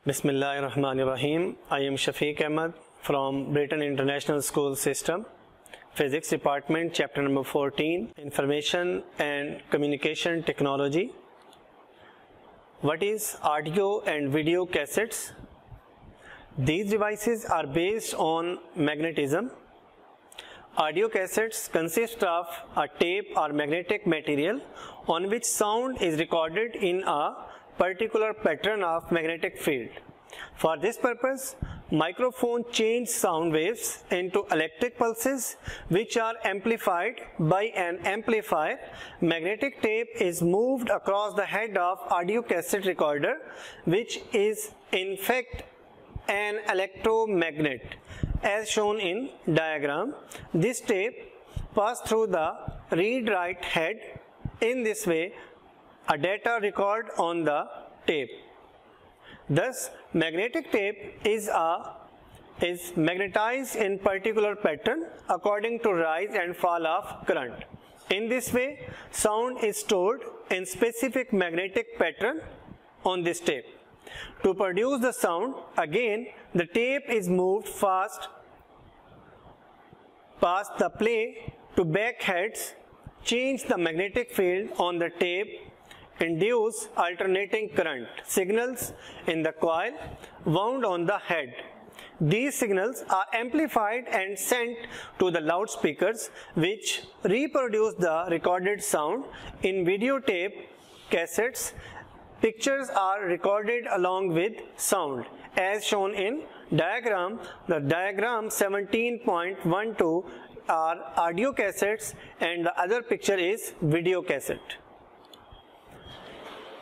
Bismillahirrahmanirrahim. I am Shafiq Ahmad from Britain International School System, Physics Department, Chapter number 14, Information and Communication Technology. What is audio and video cassettes? These devices are based on magnetism. Audio cassettes consist of a tape or magnetic material on which sound is recorded in a particular pattern of magnetic field. For this purpose, microphone changes sound waves into electric pulses which are amplified by an amplifier. Magnetic tape is moved across the head of audio cassette recorder, which is in fact an electromagnet, as shown in diagram. This tape passes through the read-write head. In this way, a data record on the tape. Thus, magnetic tape is magnetized in particular pattern according to rise and fall of current. In this way, sound is stored in specific magnetic pattern on this tape. To produce the sound, again the tape is moved fast past the play to back heads, change the magnetic field on the tape, induce alternating current signals in the coil wound on the head. These signals are amplified and sent to the loudspeakers, which reproduce the recorded sound. In videotape cassettes, pictures are recorded along with sound, as shown in diagram. The diagram 17.12 are audio cassettes and the other picture is video cassette.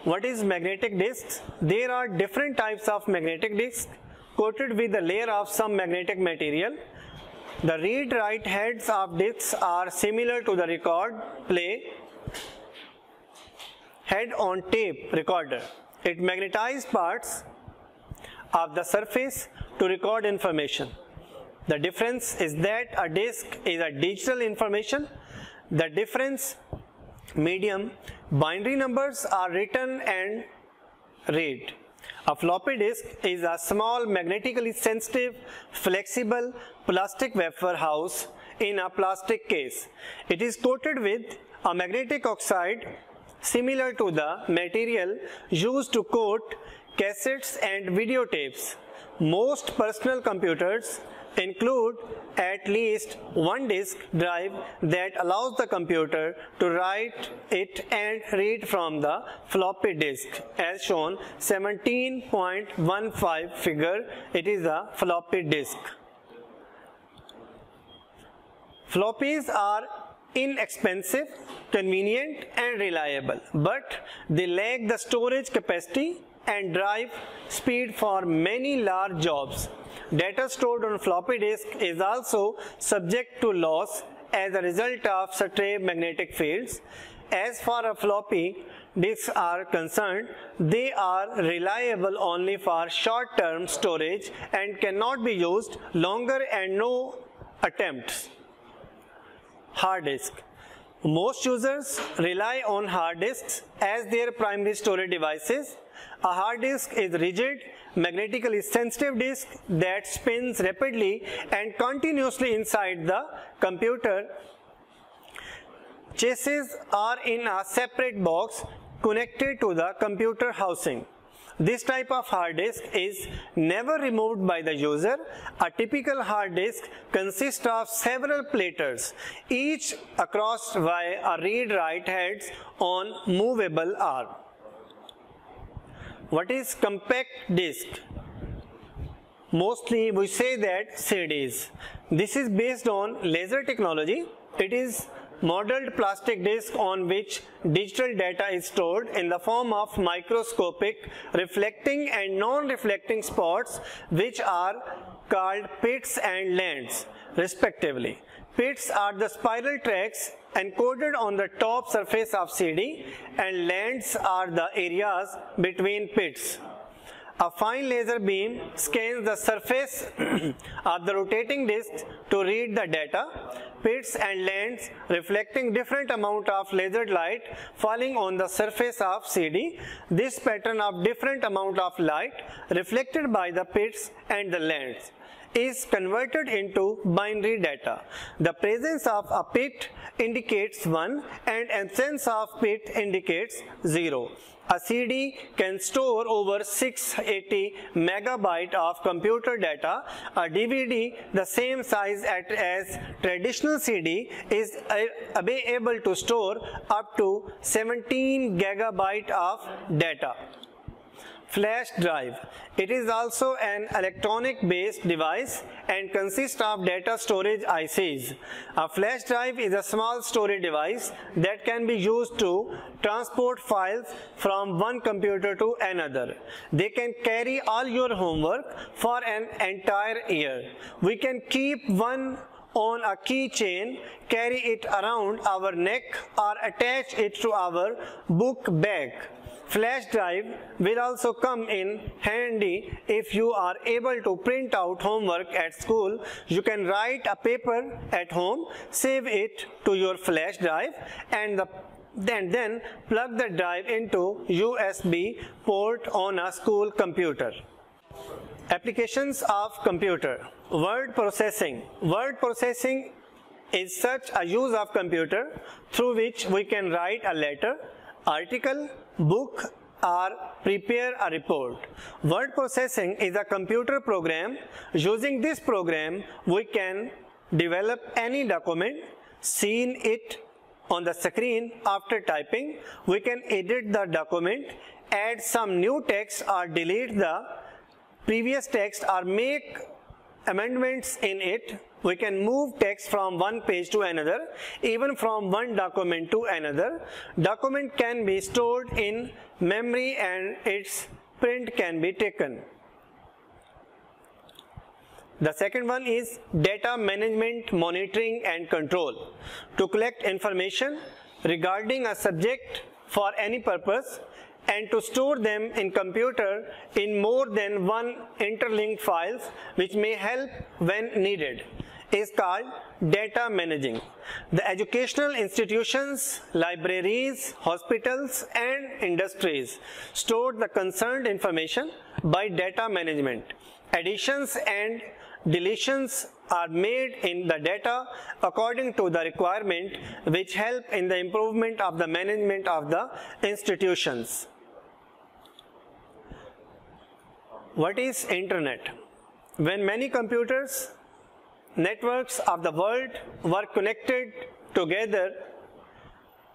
What is magnetic discs? There are different types of magnetic discs coated with a layer of some magnetic material. The read-write heads of discs are similar to the record play head on tape recorder. It magnetizes parts of the surface to record information. The difference is that a disc is a digital information. The difference medium binary numbers are written and read. A floppy disk is a small magnetically sensitive flexible plastic wafer house in a plastic case. It is coated with a magnetic oxide similar to the material used to coat cassettes and videotapes. Most personal computers include at least one disk drive that allows the computer to write it and read from the floppy disk, as shown 17.15 figure. It is a floppy disk. Floppies are inexpensive, convenient and reliable, but they lack the storage capacity and drive speed for many large jobs. Data stored on floppy disk is also subject to loss as a result of stray magnetic fields. As far as floppy disks are concerned, they are reliable only for short-term storage and cannot be used longer and no attempts. Hard disk. Most users rely on hard disks as their primary storage devices. A hard disk is a rigid, magnetically sensitive disk that spins rapidly and continuously inside the computer. Chassis are in a separate box connected to the computer housing. This type of hard disk is never removed by the user. A typical hard disk consists of several platers, each across by a read-write heads on movable arm. What is compact disk? Mostly we say that CDs. This is based on laser technology. It is modeled plastic disc on which digital data is stored in the form of microscopic reflecting and non-reflecting spots, which are called pits and lands respectively. Pits are the spiral tracks encoded on the top surface of CD, and lands are the areas between pits. A fine laser beam scans the surface of the rotating disc to read the data. Pits and lands reflecting different amount of lasered light falling on the surface of CD. This pattern of different amount of light reflected by the pits and the lands is converted into binary data. The presence of a pit indicates 1 and absence of pit indicates 0. A CD can store over 680 megabyte of computer data. A DVD, the same size as traditional CD, is able to store up to 17 gigabyte of data. Flash drive. It is also an electronic based device and consists of data storage ICs. A flash drive is a small storage device that can be used to transport files from one computer to another. They can carry all your homework for an entire year. We can keep one on a keychain, carry it around our neck, or attach it to our book bag. Flash drive will also come in handy if you are able to print out homework at school. You can write a paper at home, save it to your flash drive, and then plug the drive into USB port on a school computer. Applications of computer. Word processing. Word processing is such a use of computer through which we can write a letter, article, book, or prepare a report. Word processing is a computer program. Using this program, we can develop any document, see it on the screen after typing. We can edit the document, add some new text or delete the previous text or make amendments in it. We can move text from one page to another, even from one document to another. Document can be stored in memory and its print can be taken. The second one is data management, monitoring and control. To collect information regarding a subject for any purpose and to store them in computer in more than one interlinked files, which may help when needed, is called data managing. The educational institutions, libraries, hospitals and industries store the concerned information by data management. Additions and deletions are made in the data according to the requirement, which help in the improvement of the management of the institutions. What is Internet? When many computers networks of the world were connected together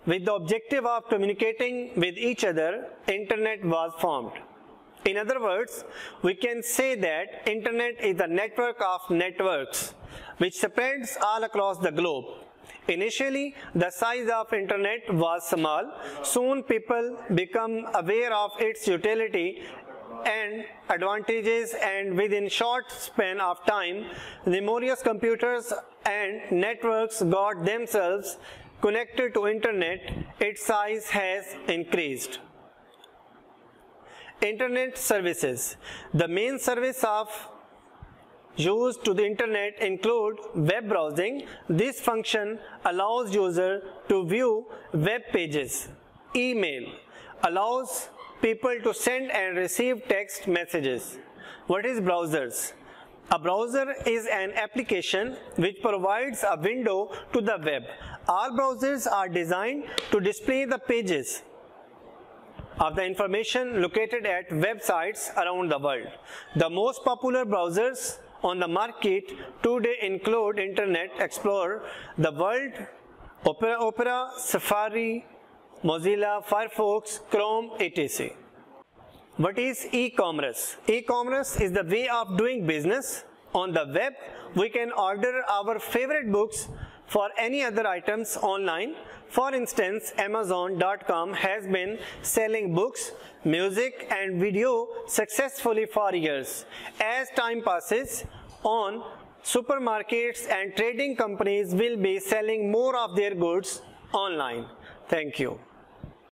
with the objective of communicating with each other, Internet was formed. In other words, we can say that Internet is a network of networks which spreads all across the globe. Initially, the size of Internet was small. Soon people become aware of its utility and advantages, and within short span of time, numerous computers and networks got themselves connected to Internet. Its size has increased. Internet services. The main service of use to the Internet include web browsing. This function allows user to view web pages. Email allows people to send and receive text messages. What is browsers? A browser is an application which provides a window to the web. All browsers are designed to display the pages of the information located at websites around the world. The most popular browsers on the market today include Internet Explorer, the World, Opera, Safari, Mozilla, Firefox, Chrome, etc. What is e-commerce? E-commerce is the way of doing business. On the web, we can order our favorite books for any other items online. For instance, Amazon.com has been selling books, music and video successfully for years. As time passes on, supermarkets and trading companies will be selling more of their goods online. Thank you.